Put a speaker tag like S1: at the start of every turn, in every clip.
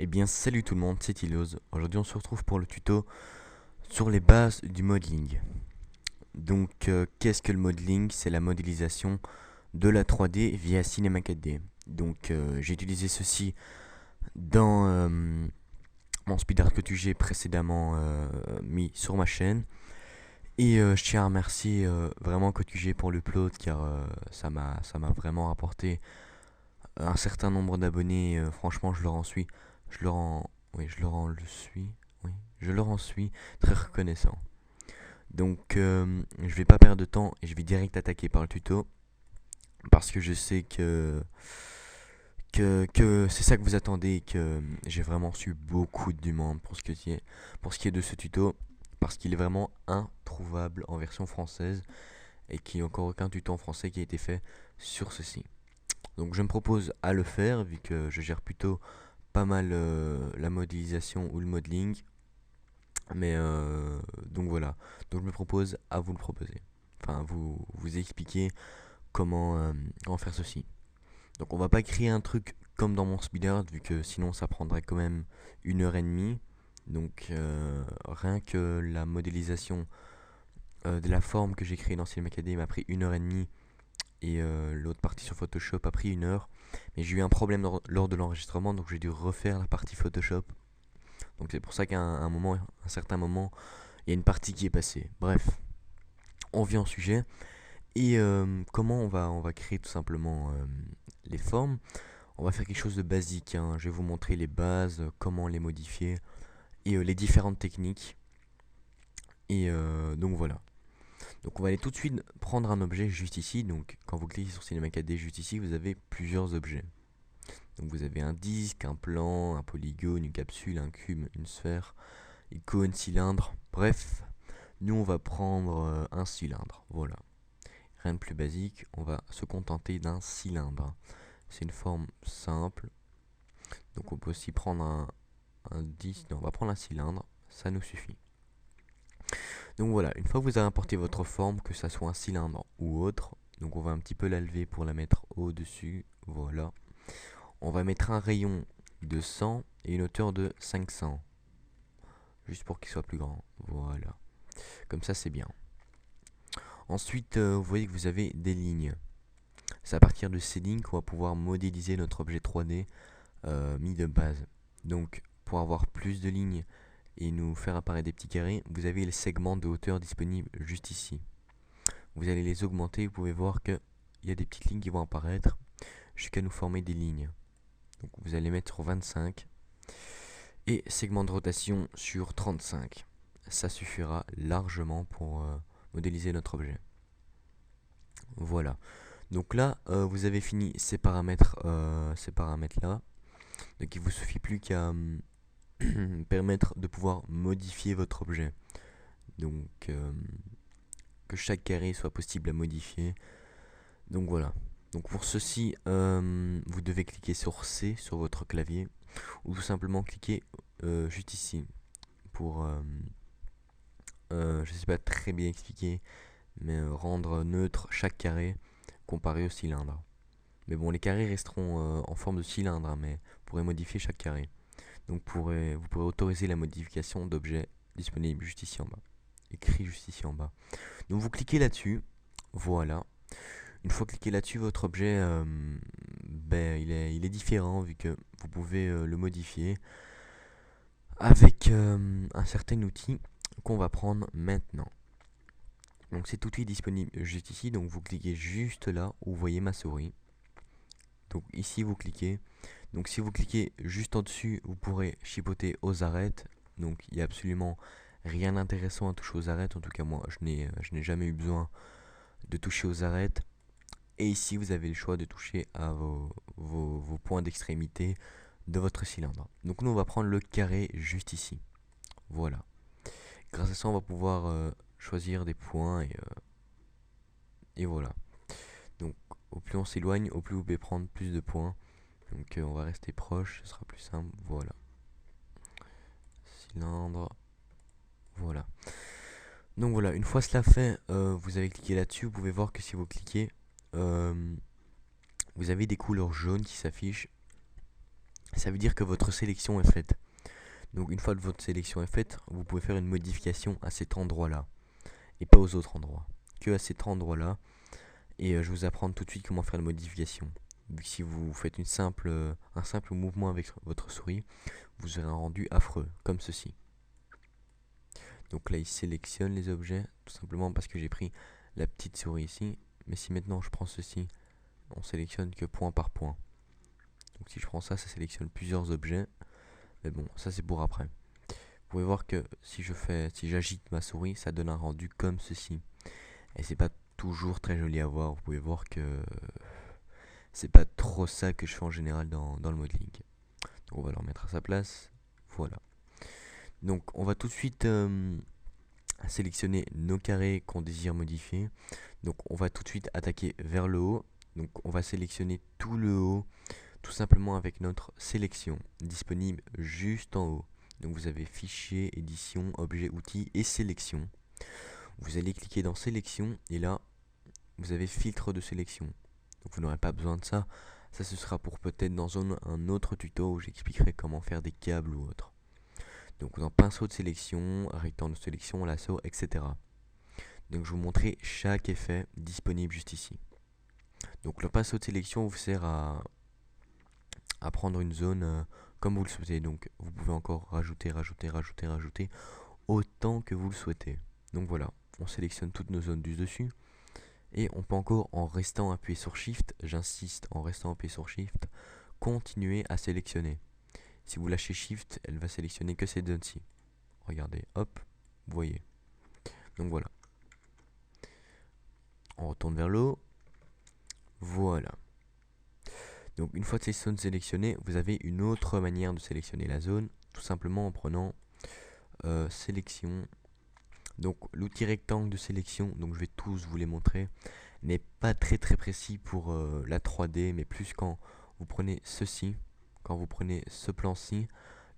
S1: Eh bien salut tout le monde, c'est Tilos. Aujourd'hui on se retrouve pour le tuto sur les bases du modeling. Donc qu'est-ce que le modeling? C'est la modélisation de la 3D via Cinema 4D. Donc j'ai utilisé ceci dans mon speedart que j'ai précédemment mis sur ma chaîne. Et je tiens à remercier vraiment CotuG pour l'upload car ça m'a vraiment rapporté un certain nombre d'abonnés. Franchement je leur en suis, je leur en, oui je leur en le suis, oui je leur en suis très reconnaissant. Donc je vais pas perdre de temps et je vais direct attaquer par le tuto parce que je sais que c'est ça que vous attendez et que j'ai vraiment su beaucoup de demandes pour ce qui est de ce tuto parce qu'il est vraiment introuvable en version française et qu'il n'y a encore aucun tuto en français qui a été fait sur ceci. Donc je me propose à le faire vu que je gère plutôt pas mal la modélisation ou le modeling. Mais donc voilà. Donc je me propose à vous le proposer. Enfin, vous expliquer comment faire ceci. Donc on va pas créer un truc comme dans mon speedart vu que sinon ça prendrait quand même 1 heure et demie. Donc rien que la modélisation de la forme que j'ai créée dans Cinema 4D m'a pris 1 heure et demie et l'autre partie sur Photoshop a pris 1 heure. Mais j'ai eu un problème lors de l'enregistrement donc j'ai dû refaire la partie Photoshop. Donc c'est pour ça qu'à un certain moment, il y a une partie qui est passée. Bref, on vient au sujet. Et comment on va créer tout simplement les formes. On va faire quelque chose de basique, hein. Je vais vous montrer les bases, comment les modifier et les différentes techniques. Et donc voilà. Donc on va aller tout de suite prendre un objet juste ici. Donc quand vous cliquez sur Cinema 4D juste ici, vous avez plusieurs objets. Donc vous avez un disque, un plan, un polygone, une capsule, un cube, une sphère, icône, cylindre. Bref, nous on va prendre un cylindre. Voilà. Rien de plus basique, on va se contenter d'un cylindre. C'est une forme simple. Donc on peut aussi prendre un disque. Non, on va prendre un cylindre, ça nous suffit. Donc voilà, une fois que vous avez importé votre forme, que ça soit un cylindre ou autre, donc on va un petit peu la lever pour la mettre au-dessus. Voilà. On va mettre un rayon de 100 et une hauteur de 500. Juste pour qu'il soit plus grand. Voilà. Comme ça c'est bien. Ensuite, vous voyez que vous avez des lignes. C'est à partir de ces lignes qu'on va pouvoir modéliser notre objet 3D mis de base. Donc pour avoir plus de lignes et nous faire apparaître des petits carrés, vous avez les segments de hauteur disponibles juste ici. Vous allez les augmenter, vous pouvez voir qu'il y a des petites lignes qui vont apparaître jusqu'à nous former des lignes. Donc vous allez mettre sur 25 et segment de rotation sur 35. Ça suffira largement pour modéliser notre objet. Voilà. Donc là, vous avez fini ces paramètres là. Donc il vous suffit plus qu'à permettre de pouvoir modifier votre objet. Donc que chaque carré soit possible à modifier. Donc voilà. Donc pour ceci, vous devez cliquer sur C sur votre clavier ou tout simplement cliquer juste ici pour je sais pas très bien expliquer, mais rendre neutre chaque carré comparé au cylindre. Mais bon, les carrés resteront en forme de cylindre, hein, mais vous pourrez modifier chaque carré. Donc vous pourrez autoriser la modification d'objets disponibles juste ici en bas. Écrit juste ici en bas. Donc vous cliquez là-dessus. Voilà. Une fois cliqué là-dessus, votre objet, il est différent vu que vous pouvez le modifier avec un certain outil qu'on va prendre maintenant. Donc cet outil est disponible juste ici. Donc vous cliquez juste là où vous voyez ma souris. Donc ici vous cliquez. Donc si vous cliquez juste en dessus, vous pourrez chipoter aux arêtes. Donc il n'y a absolument rien d'intéressant à toucher aux arêtes. En tout cas moi je n'ai jamais eu besoin de toucher aux arêtes. Et ici vous avez le choix de toucher à vos points d'extrémité de votre cylindre. Donc nous on va prendre le carré juste ici. Voilà. Grâce à ça on va pouvoir choisir des points et voilà. Donc au plus on s'éloigne, au plus vous pouvez prendre plus de points. Donc on va rester proche, ce sera plus simple. Voilà. Cylindre. Voilà. Donc voilà, une fois cela fait, vous avez cliqué là-dessus. Vous pouvez voir que si vous cliquez, vous avez des couleurs jaunes qui s'affichent. Ça veut dire que votre sélection est faite. Donc une fois que votre sélection est faite, vous pouvez faire une modification à cet endroit-là et pas aux autres endroits. Que à cet endroit-là. Et je vais vous apprendre tout de suite comment faire la modification. Vu que si vous faites un simple mouvement avec votre souris, vous aurez un rendu affreux, comme ceci. Donc là, il sélectionne les objets, tout simplement parce que j'ai pris la petite souris ici. Mais si maintenant je prends ceci, on sélectionne que point par point. Donc si je prends ça, ça sélectionne plusieurs objets. Mais bon, ça c'est pour après. Vous pouvez voir que si j'agite ma souris, ça donne un rendu comme ceci. Et c'est pas toujours très joli à voir. Vous pouvez voir que c'est pas trop ça que je fais en général dans le modeling. Donc on va le remettre à sa place. Voilà. Donc on va tout de suite sélectionner nos carrés qu'on désire modifier. Donc on va tout de suite attaquer vers le haut. Donc on va sélectionner tout le haut, tout simplement avec notre sélection disponible juste en haut. Donc vous avez fichier, édition, objet, outils et sélection. Vous allez cliquer dans sélection et là vous avez filtre de sélection. Donc vous n'aurez pas besoin de ça. Ça ce sera pour peut-être dans un autre tuto où j'expliquerai comment faire des câbles ou autre. Donc dans pinceau de sélection, rectangle de sélection, lasso, etc. Donc je vais vous montrer chaque effet disponible juste ici. Donc le pinceau de sélection vous sert à prendre une zone comme vous le souhaitez. Donc vous pouvez encore rajouter autant que vous le souhaitez. Donc voilà, on sélectionne toutes nos zones du dessus. Et on peut encore, en restant appuyé sur Shift, j'insiste, en restant appuyé sur Shift, continuer à sélectionner. Si vous lâchez Shift, elle va sélectionner que ces zones-ci. Regardez, hop, vous voyez. Donc voilà. On retourne vers le haut. Voilà. Donc une fois que ces zones sélectionnées, vous avez une autre manière de sélectionner la zone, tout simplement en prenant sélection. Donc l'outil rectangle de sélection, donc je vais tous vous les montrer, n'est pas très précis pour la 3D, mais plus quand vous prenez ceci, quand vous prenez ce plan-ci,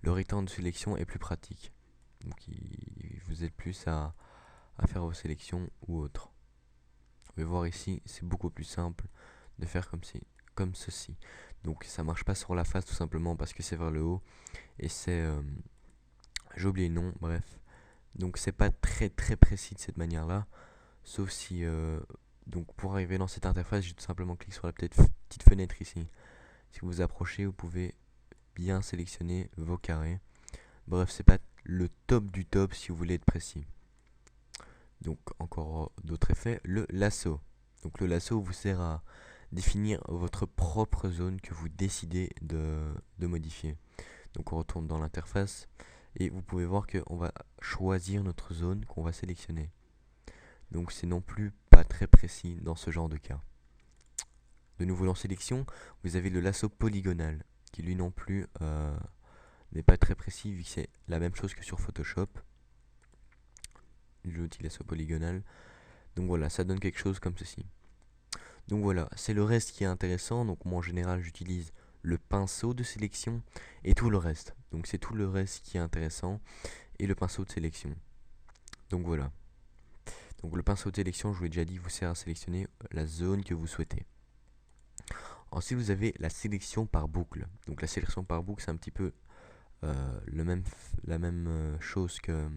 S1: le rectangle de sélection est plus pratique. Donc il vous aide plus à faire vos sélections ou autres. Vous pouvez voir ici, c'est beaucoup plus simple de faire comme ceci. Donc ça marche pas sur la face tout simplement parce que c'est vers le haut et c'est j'ai oublié le nom, bref. Donc c'est pas très précis de cette manière là, sauf si donc pour arriver dans cette interface, j'ai tout simplement cliqué sur la petite fenêtre ici. Si vous vous approchez, vous pouvez bien sélectionner vos carrés. Bref, c'est pas le top du top si vous voulez être précis. Donc encore d'autres effets, le lasso. Donc le lasso vous sert à définir votre propre zone que vous décidez de modifier. Donc on retourne dans l'interface et vous pouvez voir qu'on va choisir notre zone qu'on va sélectionner. Donc c'est non plus pas très précis dans ce genre de cas. De nouveau dans sélection, vous avez le lasso polygonal qui lui non plus n'est pas très précis vu que c'est la même chose que sur Photoshop. L'outil lasso polygonal. Donc voilà, ça donne quelque chose comme ceci. Donc voilà, c'est le reste qui est intéressant. Donc moi en général j'utilise le pinceau de sélection et tout le reste. Donc c'est tout le reste qui est intéressant et le pinceau de sélection. Donc voilà. Donc le pinceau de sélection, je vous l'ai déjà dit, vous sert à sélectionner la zone que vous souhaitez. Ensuite vous avez la sélection par boucle. Donc la sélection par boucle c'est un petit peu la même chose que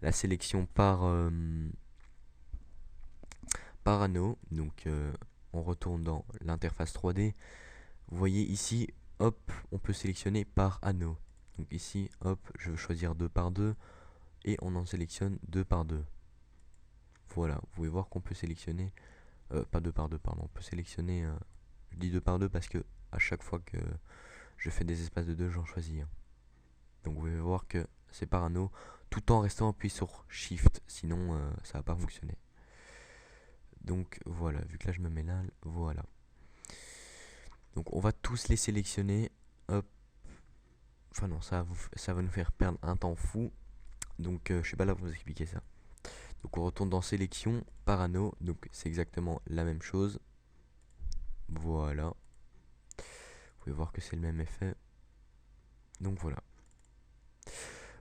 S1: la sélection par anneau. Donc on retourne dans l'interface 3D. Vous voyez ici, hop, on peut sélectionner par anneau. Donc ici, hop, je veux choisir 2 par 2 et on en sélectionne 2 par 2. Voilà, vous pouvez voir qu'on peut sélectionner, pas 2 par 2, pardon, on peut sélectionner, je dis 2 par 2 parce que à chaque fois que je fais des espaces de 2, j'en choisis un. Donc vous pouvez voir que c'est par anneau, tout en restant appuyé sur Shift, sinon ça va pas fonctionner. Donc voilà, vu que là je me mets là, voilà. Donc on va tous les sélectionner, hop. Enfin non, ça va nous faire perdre un temps fou. Donc je suis pas là pour vous expliquer ça. Donc on retourne dans sélection par anneau. Donc c'est exactement la même chose. Voilà. Vous pouvez voir que c'est le même effet. Donc voilà.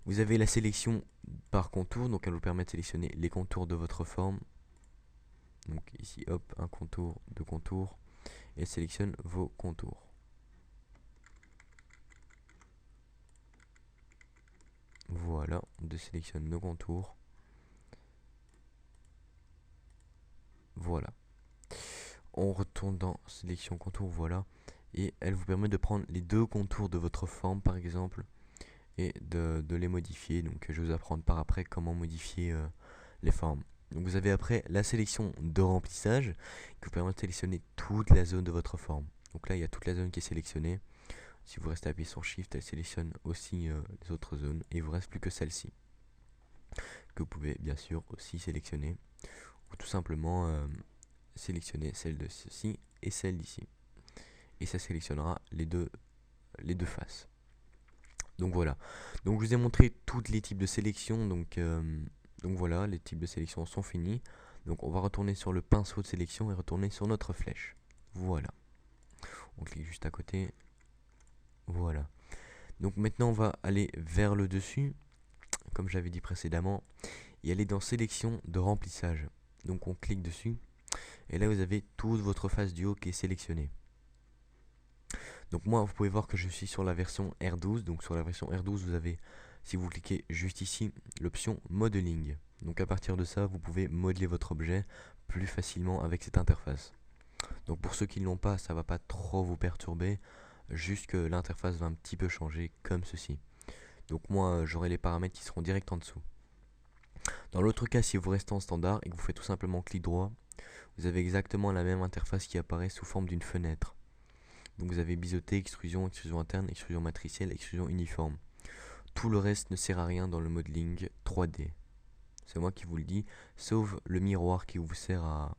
S1: Vous avez la sélection par contour. Donc elle vous permet de sélectionner les contours de votre forme. Donc ici hop, un contour, deux contours. Et elle sélectionne vos contours. Voilà, on désélectionne nos contours. Voilà. On retourne dans sélection contour, voilà. Et elle vous permet de prendre les deux contours de votre forme par exemple et de les modifier. Donc je vais vous apprendre par après comment modifier les formes. Donc vous avez après la sélection de remplissage qui vous permet de sélectionner toute la zone de votre forme. Donc là il y a toute la zone qui est sélectionnée. Si vous restez appuyé sur Shift, elle sélectionne aussi les autres zones et il vous reste plus que celle-ci que vous pouvez bien sûr aussi sélectionner ou tout simplement sélectionner celle de ceci et celle d'ici et ça sélectionnera les deux faces. Donc voilà, donc je vous ai montré tous les types de sélection, donc voilà, les types de sélection sont finis. Donc on va retourner sur le pinceau de sélection et retourner sur notre flèche. Voilà, on clique juste à côté. Voilà, donc maintenant on va aller vers le dessus, comme j'avais dit précédemment, et aller dans sélection de remplissage. Donc on clique dessus, et là vous avez toute votre face du haut qui est sélectionnée. Donc moi vous pouvez voir que je suis sur la version R12. Donc sur la version R12 vous avez, si vous cliquez juste ici, l'option modeling. Donc à partir de ça vous pouvez modeler votre objet plus facilement avec cette interface. Donc pour ceux qui ne l'ont pas, ça va pas trop vous perturber, juste que l'interface va un petit peu changer comme ceci. Donc moi j'aurai les paramètres qui seront direct en dessous. Dans l'autre cas, si vous restez en standard et que vous faites tout simplement clic droit, vous avez exactement la même interface qui apparaît sous forme d'une fenêtre. Donc vous avez biseauté, extrusion, extrusion interne, extrusion matricielle, extrusion uniforme. Tout le reste ne sert à rien dans le modeling 3D. C'est moi qui vous le dis, sauf le miroir qui vous sert à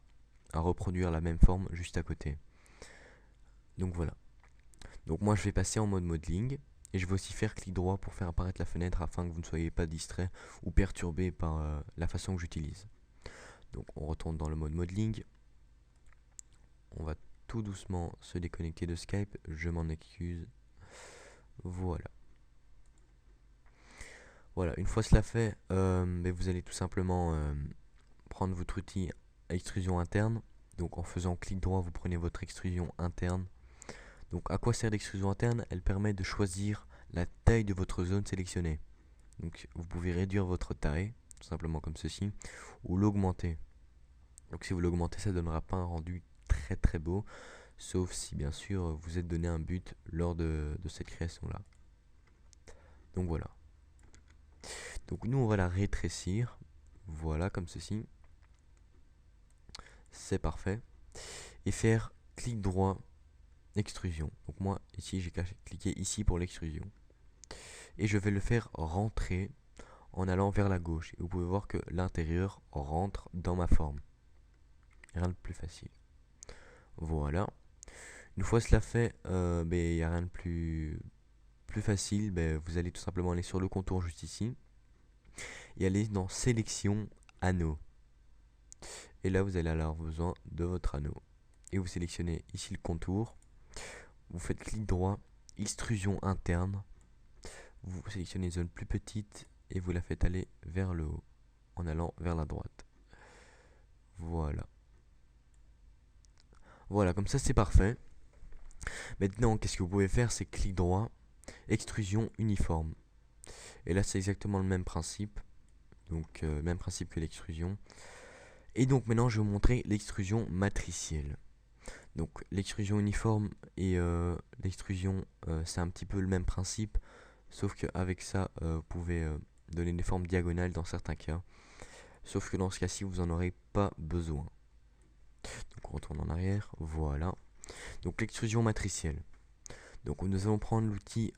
S1: reproduire la même forme juste à côté. Donc voilà. Donc moi je vais passer en mode modeling et je vais aussi faire clic droit pour faire apparaître la fenêtre afin que vous ne soyez pas distrait ou perturbé par la façon que j'utilise. Donc on retourne dans le mode modeling. On va tout doucement se déconnecter de Skype, je m'en excuse. Voilà. Voilà, une fois cela fait, vous allez tout simplement prendre votre outil extrusion interne. Donc en faisant clic droit, vous prenez votre extrusion interne. Donc à quoi sert l'extrusion interne? Elle permet de choisir la taille de votre zone sélectionnée. Donc vous pouvez réduire votre taille, tout simplement comme ceci, ou l'augmenter. Donc si vous l'augmentez, ça ne donnera pas un rendu très beau, sauf si bien sûr vous êtes donné un but lors de cette création là. Donc voilà. Donc nous on va la rétrécir, voilà comme ceci. C'est parfait. Et faire clic droit, extrusion. Donc moi ici j'ai cliqué ici pour l'extrusion. Et je vais le faire rentrer en allant vers la gauche. Et vous pouvez voir que l'intérieur rentre dans ma forme. Rien de plus facile. Voilà. Une fois cela fait, il n'y a rien de plus facile. Vous allez tout simplement aller sur le contour juste ici. Et aller dans sélection anneau. Et là vous allez avoir besoin de votre anneau. Et vous sélectionnez ici le contour. Vous faites clic droit, extrusion interne. Vous sélectionnez une zone plus petite et vous la faites aller vers le haut en allant vers la droite. Voilà. Voilà, comme ça c'est parfait. Maintenant, qu'est-ce que vous pouvez faire? C'est clic droit, extrusion uniforme. Et là, c'est exactement le même principe. Donc, même principe que l'extrusion. Et donc, maintenant, je vais vous montrer l'extrusion matricielle. Donc, l'extrusion uniforme et l'extrusion, c'est un petit peu le même principe. Sauf qu'avec ça, vous pouvez donner des formes diagonales dans certains cas. Sauf que dans ce cas-ci, vous n'en aurez pas besoin. Donc on retourne en arrière, voilà. Donc l'extrusion matricielle. Donc nous allons prendre l'outil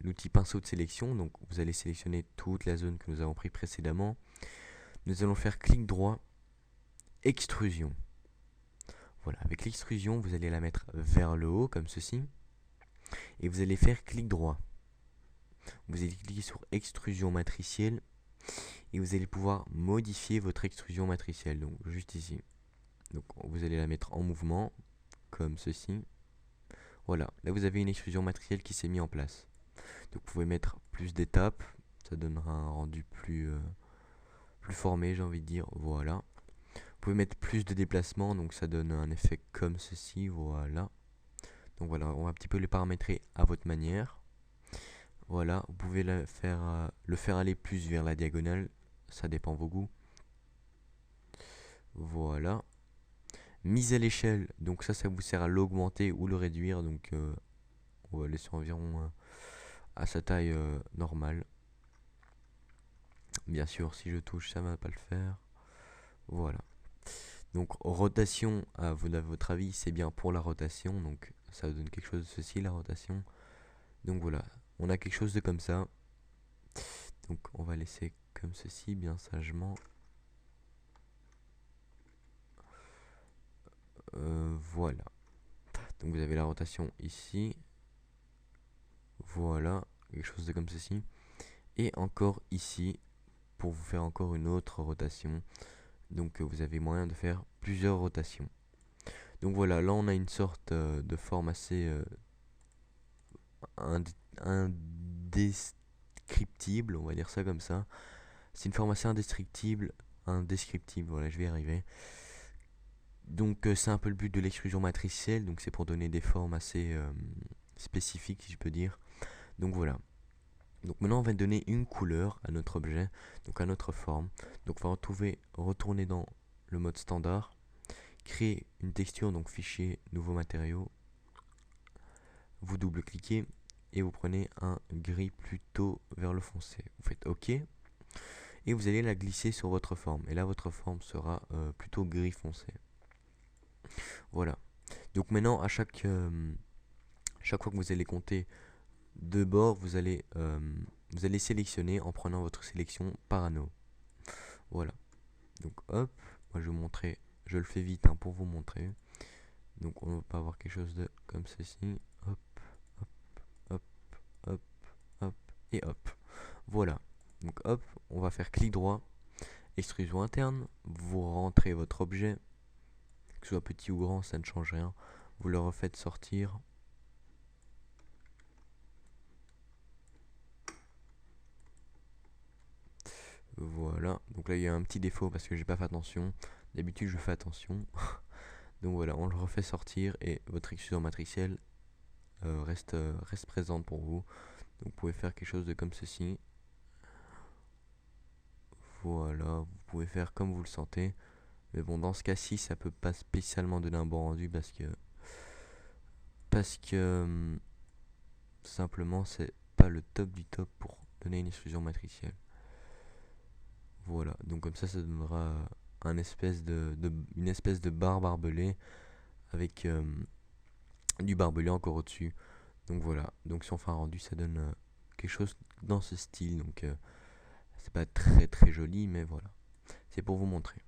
S1: l'outil pinceau de sélection. Donc vous allez sélectionner toute la zone que nous avons pris précédemment. Nous allons faire clic droit, extrusion. Voilà, avec l'extrusion, vous allez la mettre vers le haut comme ceci. Et vous allez faire clic droit. Vous allez cliquer sur extrusion matricielle. Et vous allez pouvoir modifier votre extrusion matricielle, donc juste ici. Donc vous allez la mettre en mouvement, comme ceci. Voilà, là vous avez une extrusion matricielle qui s'est mise en place. Donc vous pouvez mettre plus d'étapes, ça donnera un rendu plus formé, j'ai envie de dire, voilà. Vous pouvez mettre plus de déplacement, donc ça donne un effet comme ceci, voilà. Donc voilà, on va un petit peu les paramétrer à votre manière. Voilà, vous pouvez le faire aller plus vers la diagonale, ça dépend de vos goûts. Voilà. Mise à l'échelle, donc ça vous sert à l'augmenter ou le réduire, donc on va laisser environ à sa taille normale. Bien sûr, si je touche, ça va pas le faire. Voilà. Donc rotation, à votre avis, c'est bien pour la rotation, donc ça donne quelque chose de ceci, la rotation. Donc voilà, on a quelque chose de comme ça. Donc on va laisser comme ceci, bien sagement. Voilà. Donc vous avez la rotation ici. Voilà, quelque chose de comme ceci. Et encore ici, pour vous faire encore une autre rotation. Donc vous avez moyen de faire plusieurs rotations. Donc voilà, là on a une sorte de forme assez indescriptible, on va dire ça comme ça. C'est une forme assez indescriptible, voilà, je vais y arriver. Donc c'est un peu le but de l'extrusion matricielle, donc c'est pour donner des formes assez spécifiques, si je peux dire. Donc voilà. Donc maintenant on va donner une couleur à notre objet, donc à notre forme. Donc on va retourner dans le mode standard, créer une texture, donc fichier, nouveau matériau. Vous double-cliquez et vous prenez un gris plutôt vers le foncé. Vous faites OK et vous allez la glisser sur votre forme. Et là votre forme sera plutôt gris foncé. Voilà. Donc maintenant chaque fois que vous allez compter deux bords, vous allez sélectionner en prenant votre sélection par anneau. Voilà. Donc hop, moi je vais vous montrer, je le fais vite hein, pour vous montrer. Donc on va pas avoir quelque chose de comme ceci. Hop, hop, hop, hop, hop et hop. Voilà. Donc hop, on va faire clic droit, extrusion interne, vous rentrez votre objet, que ce soit petit ou grand, ça ne change rien. Vous le refaites sortir. Voilà, donc là il y a un petit défaut parce que j'ai pas fait attention. D'habitude je fais attention. Donc voilà, on le refait sortir et votre extrusion matricielle reste présente pour vous. Donc vous pouvez faire quelque chose de comme ceci. Voilà, vous pouvez faire comme vous le sentez. Mais bon, dans ce cas-ci, ça peut pas spécialement donner un bon rendu parce que simplement c'est pas le top du top pour donner une extrusion matricielle. Voilà, donc comme ça donnera une espèce de barre barbelée avec du barbelé encore au-dessus. Donc voilà, donc si on fait un rendu, ça donne quelque chose dans ce style. Donc c'est pas très très joli, mais voilà, c'est pour vous montrer.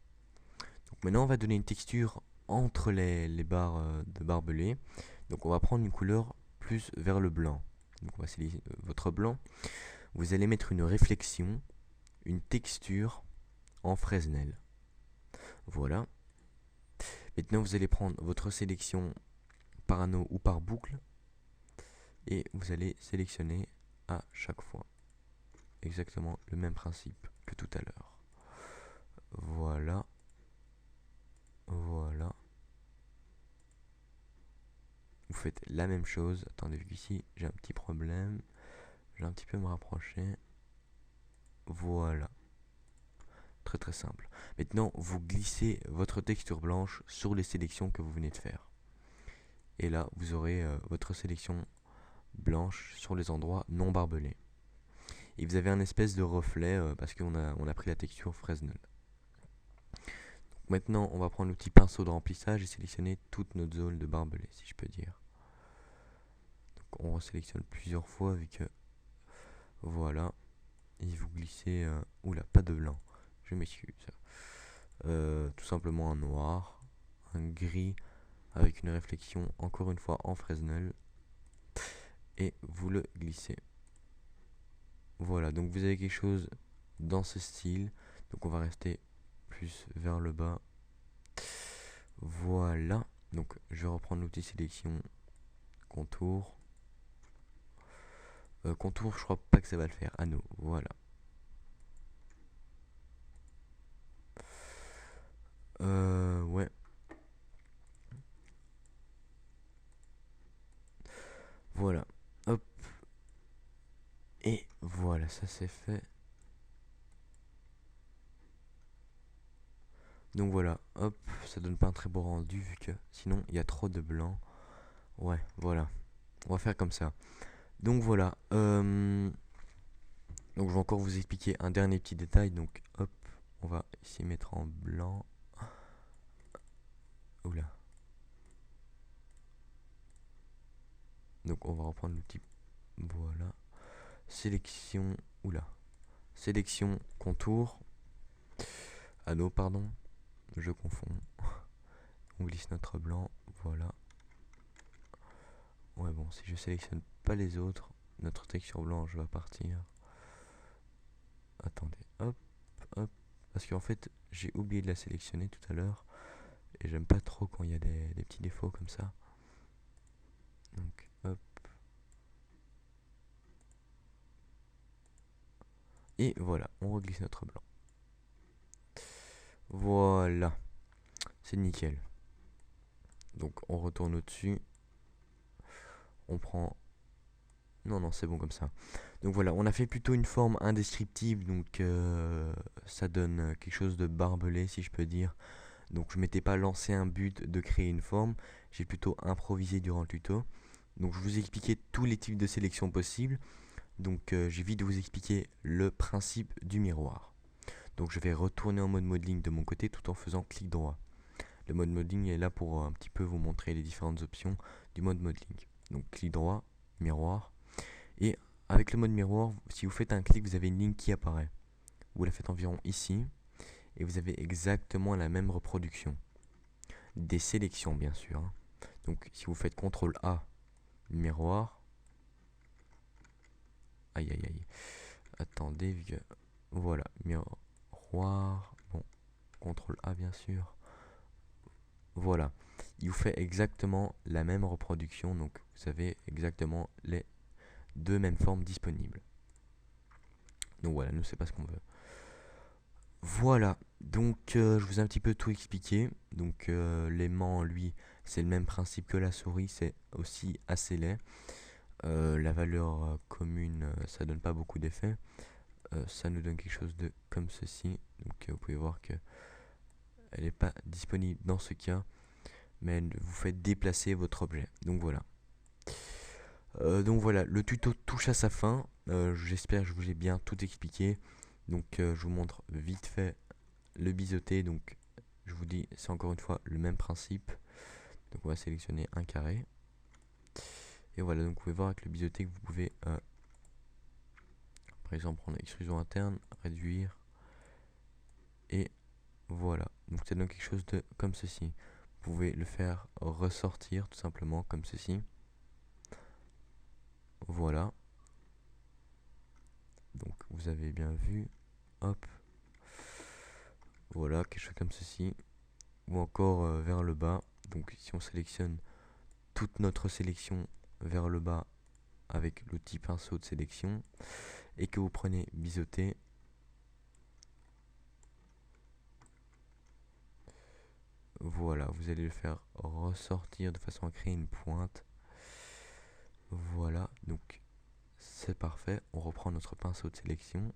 S1: Donc maintenant, on va donner une texture entre les barres de barbelé. Donc on va prendre une couleur plus vers le blanc. Donc on va sélectionner votre blanc. Vous allez mettre une réflexion, une texture en Fresnel. Voilà. Maintenant, vous allez prendre votre sélection par anneau ou par boucle et vous allez sélectionner à chaque fois exactement le même principe que tout à l'heure. Voilà. Voilà. Vous faites la même chose. Attendez, vu qu'ici j'ai un petit problème. Je vais un petit peu me rapprocher. Voilà. Très très simple. Maintenant, vous glissez votre texture blanche sur les sélections que vous venez de faire. Et là, vous aurez votre sélection blanche sur les endroits non barbelés. Et vous avez un espèce de reflet parce qu'on a pris la texture Fresnel. Donc maintenant, on va prendre le petit pinceau de remplissage et sélectionner toute notre zone de barbelé, si je peux dire. Donc on resélectionne plusieurs fois vu que voilà. Et vous glissez... oula, pas de blanc. Je m'excuse. Tout simplement un noir, un gris avec une réflexion encore une fois en Fresnel et vous le glissez. Voilà, donc vous avez quelque chose dans ce style. Donc on va rester plus vers le bas. Voilà, donc je vais reprendre l'outil sélection contour. Contour, je crois pas que ça va le faire. Anneau, voilà. Ouais. Voilà. Hop. ça c'est fait. Donc voilà, hop, ça donne pas un très beau rendu vu que sinon il y a trop de blanc. Ouais, voilà, on va faire comme ça. Donc voilà, donc je vais encore vous expliquer un dernier petit détail. Donc hop, on va ici mettre en blanc. Oula. Donc on va reprendre l'outil. Voilà. Sélection. Oula. Sélection contour. Anneau, pardon. Je confonds. On glisse notre blanc. Voilà. Ouais, bon, si je sélectionne pas les autres, notre texture blanche va partir. Attendez. Hop, hop. Parce qu'en fait, j'ai oublié de la sélectionner tout à l'heure. Et j'aime pas trop quand il y a des petits défauts comme ça. Donc, hop. Et voilà, on reglisse notre blanc. Voilà. C'est nickel. Donc on retourne au-dessus. On prend... Non, non, c'est bon comme ça. Donc voilà, on a fait plutôt une forme indescriptible. Donc ça donne quelque chose de barbelé, si je peux dire. Donc je m'étais pas lancé un but de créer une forme. J'ai plutôt improvisé durant le tuto. Donc je vous ai expliqué tous les types de sélection possibles. Donc j'ai vite de vous expliquer le principe du miroir. Donc je vais retourner en mode modeling de mon côté tout en faisant clic droit. Le mode modeling est là pour un petit peu vous montrer les différentes options du mode modeling. Donc clic droit, miroir. Et avec le mode miroir, si vous faites un clic, vous avez une ligne qui apparaît. Vous la faites environ ici. Et vous avez exactement la même reproduction. Des sélections bien sûr. Donc si vous faites CTRL A, miroir. Aïe aïe aïe. Attendez, voilà, miroir. Bon, CTRL A bien sûr. Voilà, il vous fait exactement la même reproduction, donc vous avez exactement les deux mêmes formes disponibles. Donc voilà, nous c'est pas ce qu'on veut. Voilà, donc je vous ai un petit peu tout expliqué. Donc l'aimant, lui, c'est le même principe que la souris, c'est aussi assez laid. La valeur commune, ça donne pas beaucoup d'effet. Ça nous donne quelque chose de comme ceci. Donc vous pouvez voir que elle n'est pas disponible dans ce cas, mais vous faites déplacer votre objet. Donc voilà. Donc voilà, le tuto touche à sa fin. J'espère que je vous ai bien tout expliqué. Donc je vous montre vite fait le biseauté. Donc je vous dis, c'est encore une fois le même principe. Donc on va sélectionner un carré. Et voilà, donc vous pouvez voir avec le biseauté que vous pouvez par exemple prendre extrusion interne, réduire. Et voilà, donc ça donne quelque chose de comme ceci. Vous pouvez le faire ressortir tout simplement comme ceci. Voilà. Donc vous avez bien vu. Hop. Voilà, quelque chose comme ceci. Ou encore vers le bas. Donc si on sélectionne toute notre sélection vers le bas avec l'outil pinceau de sélection et que vous prenez biseauté, voilà, vous allez le faire ressortir de façon à créer une pointe. Voilà, donc c'est parfait. On reprend notre pinceau de sélection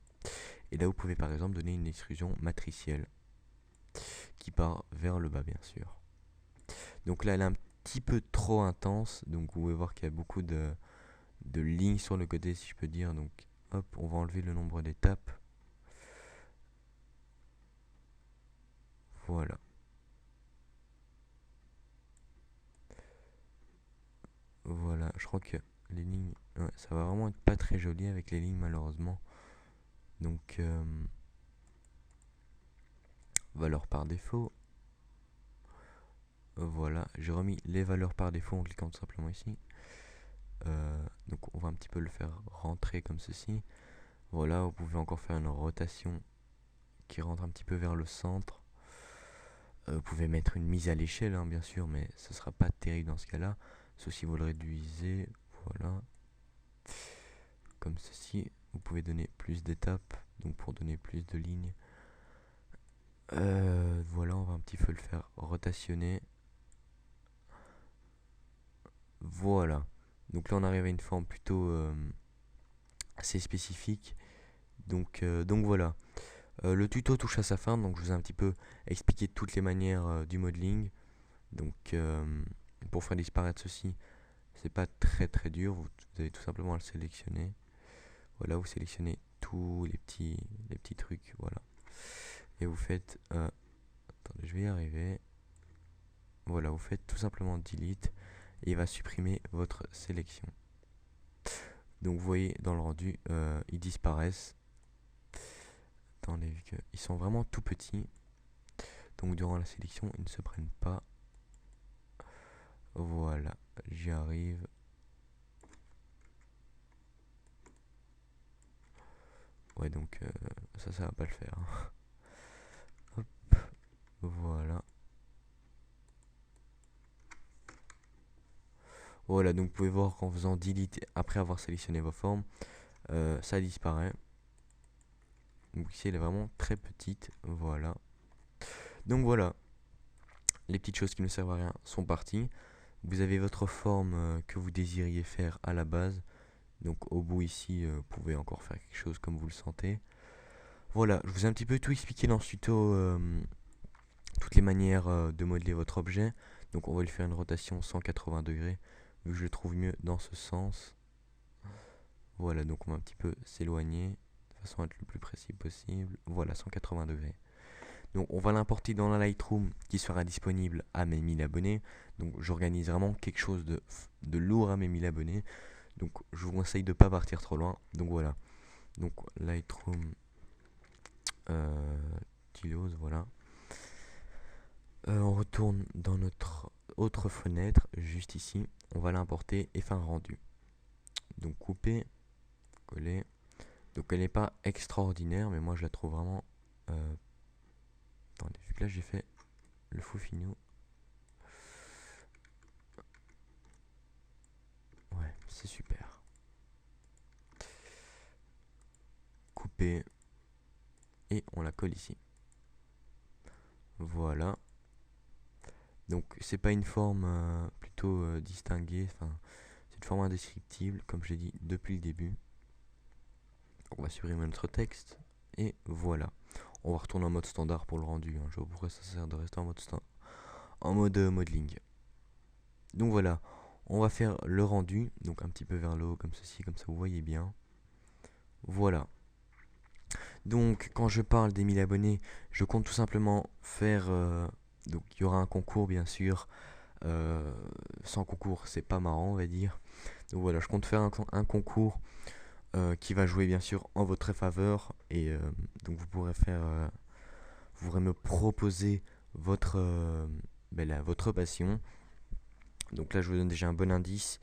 S1: et là vous pouvez par exemple donner une extrusion matricielle qui part vers le bas bien sûr. Donc là elle est un petit peu trop intense, donc vous pouvez voir qu'il y a beaucoup de lignes sur le côté si je peux dire. Donc hop, on va enlever le nombre d'étapes. Voilà. Voilà, je crois que les lignes, ouais, ça va vraiment être pas très joli avec les lignes malheureusement. Donc valeur par défaut. Voilà, j'ai remis les valeurs par défaut en cliquant tout simplement ici. Donc on va un petit peu le faire rentrer comme ceci. Voilà, vous pouvez encore faire une rotation qui rentre un petit peu vers le centre. Vous pouvez mettre une mise à l'échelle, hein, bien sûr, mais ce sera pas terrible dans ce cas-là. Sauf si vous le réduisez, voilà. Comme ceci, vous pouvez donner plus d'étapes, donc pour donner plus de lignes. Voilà, on va un petit peu le faire rotationner. Voilà. Donc là, on arrive à une forme plutôt assez spécifique. Donc voilà. Le tuto touche à sa fin, donc je vous ai un petit peu expliqué toutes les manières du modeling. Donc pour faire disparaître ceci, c'est pas très dur, vous avez tout simplement à le sélectionner. Voilà, vous sélectionnez tous les petits trucs, voilà. Et vous faites, attendez, je vais y arriver. Voilà, vous faites tout simplement delete et il va supprimer votre sélection. Donc vous voyez dans le rendu, ils disparaissent. Attendez, vu qu'ils sont vraiment tout petits. Donc durant la sélection, ils ne se prennent pas. Voilà, j'y arrive. Ouais, donc ça va pas le faire. Hop, voilà. Voilà, donc vous pouvez voir qu'en faisant delete après avoir sélectionné vos formes, ça disparaît. Donc ici, elle est vraiment très petite. Voilà. Donc voilà, les petites choses qui ne servent à rien sont parties. Vous avez votre forme que vous désiriez faire à la base. Donc au bout ici, vous pouvez encore faire quelque chose comme vous le sentez. Voilà, je vous ai un petit peu tout expliqué dans ce tuto, toutes les manières de modeler votre objet. Donc on va lui faire une rotation 180 degrés, vu que je le trouve mieux dans ce sens. Voilà, donc on va un petit peu s'éloigner, de façon à être le plus précis possible. Voilà, 180 degrés. Donc on va l'importer dans la Lightroom qui sera disponible à mes 1000 abonnés. Donc j'organise vraiment quelque chose de lourd à mes 1000 abonnés. Donc je vous conseille de ne pas partir trop loin. Donc voilà. Donc Lightroom Tilos, voilà. On retourne dans notre autre fenêtre, juste ici. On va l'importer et fin rendu. Donc couper, coller. Donc elle n'est pas extraordinaire, mais moi je la trouve vraiment... attendez, vu que là j'ai fait le faux finou. Ouais, c'est super. Couper. Et on la colle ici. Voilà. Donc c'est pas une forme plutôt distinguée, enfin c'est une forme indescriptible, comme j'ai dit depuis le début. On va supprimer notre texte. Et voilà. On va retourner en mode standard pour le rendu. Je vois pourquoi ça sert de rester en mode modeling. Donc voilà. On va faire le rendu. Donc un petit peu vers le haut comme ceci. Comme ça vous voyez bien. Voilà. Donc quand je parle des 1000 abonnés, je compte tout simplement faire... donc il y aura un concours bien sûr. Sans concours c'est pas marrant on va dire. Donc voilà, je compte faire un concours qui va jouer bien sûr en votre faveur. Et donc vous pourrez me proposer votre passion. Donc là je vous donne déjà un bon indice.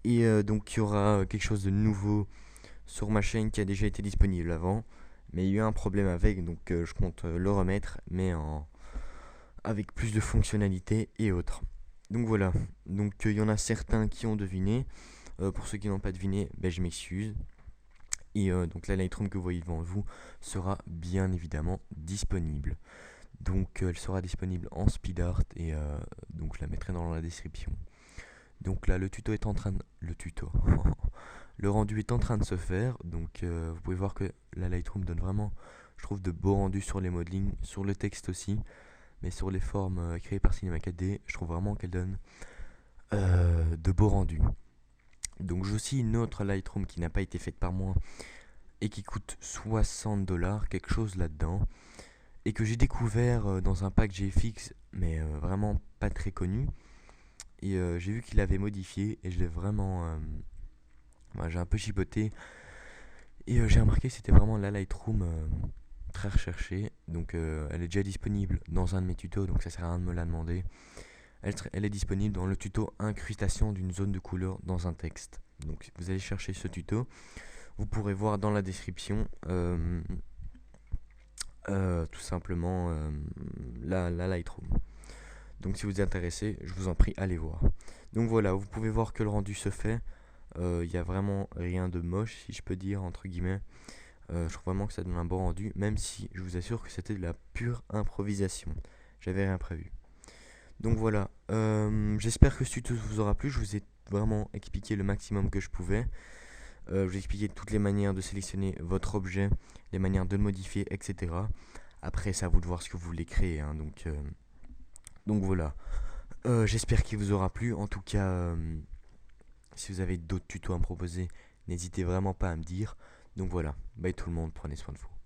S1: Et donc il y aura quelque chose de nouveau sur ma chaîne qui a déjà été disponible avant. Mais il y a eu un problème avec, donc je compte le remettre, mais avec plus de fonctionnalités et autres. Donc voilà, donc il y en a certains qui ont deviné. Pour ceux qui n'ont pas deviné, je m'excuse. Et donc la Lightroom que vous voyez devant vous sera bien évidemment disponible. Donc elle sera disponible en speed art et donc je la mettrai dans la description. Donc là le tuto est en train de... Le tuto le rendu est en train de se faire. Donc vous pouvez voir que la Lightroom donne vraiment, je trouve, de beaux rendus sur les modelings, sur le texte aussi. Mais sur les formes créées par Cinema 4D, je trouve vraiment qu'elle donne de beaux rendus. Donc j'ai aussi une autre Lightroom qui n'a pas été faite par moi et qui coûte 60$, quelque chose là-dedans. Et que j'ai découvert dans un pack GFX, mais vraiment pas très connu. Et j'ai vu qu'il avait modifié et je l'ai vraiment... j'ai un peu chipoté. Et j'ai remarqué que c'était vraiment la Lightroom très recherchée. Donc elle est déjà disponible dans un de mes tutos, donc ça sert à rien de me la demander. Elle est disponible dans le tuto incrustation d'une zone de couleur dans un texte. Donc vous allez chercher ce tuto. Vous pourrez voir dans la description tout simplement la Lightroom. Donc si vous êtes intéressé, je vous en prie, allez voir. Donc voilà, vous pouvez voir que le rendu se fait. Il n'y a vraiment rien de moche, si je peux dire, entre guillemets. Je trouve vraiment que ça donne un bon rendu, même si je vous assure que c'était de la pure improvisation. J'avais rien prévu. Donc voilà, j'espère que ce tuto vous aura plu. Je vous ai vraiment expliqué le maximum que je pouvais. Je vous ai expliqué toutes les manières de sélectionner votre objet, les manières de le modifier, etc. Après, c'est à vous de voir ce que vous voulez créer, hein, donc voilà. J'espère qu'il vous aura plu. En tout cas, si vous avez d'autres tutos à me proposer, n'hésitez vraiment pas à me dire. Donc voilà, bye tout le monde, prenez soin de vous.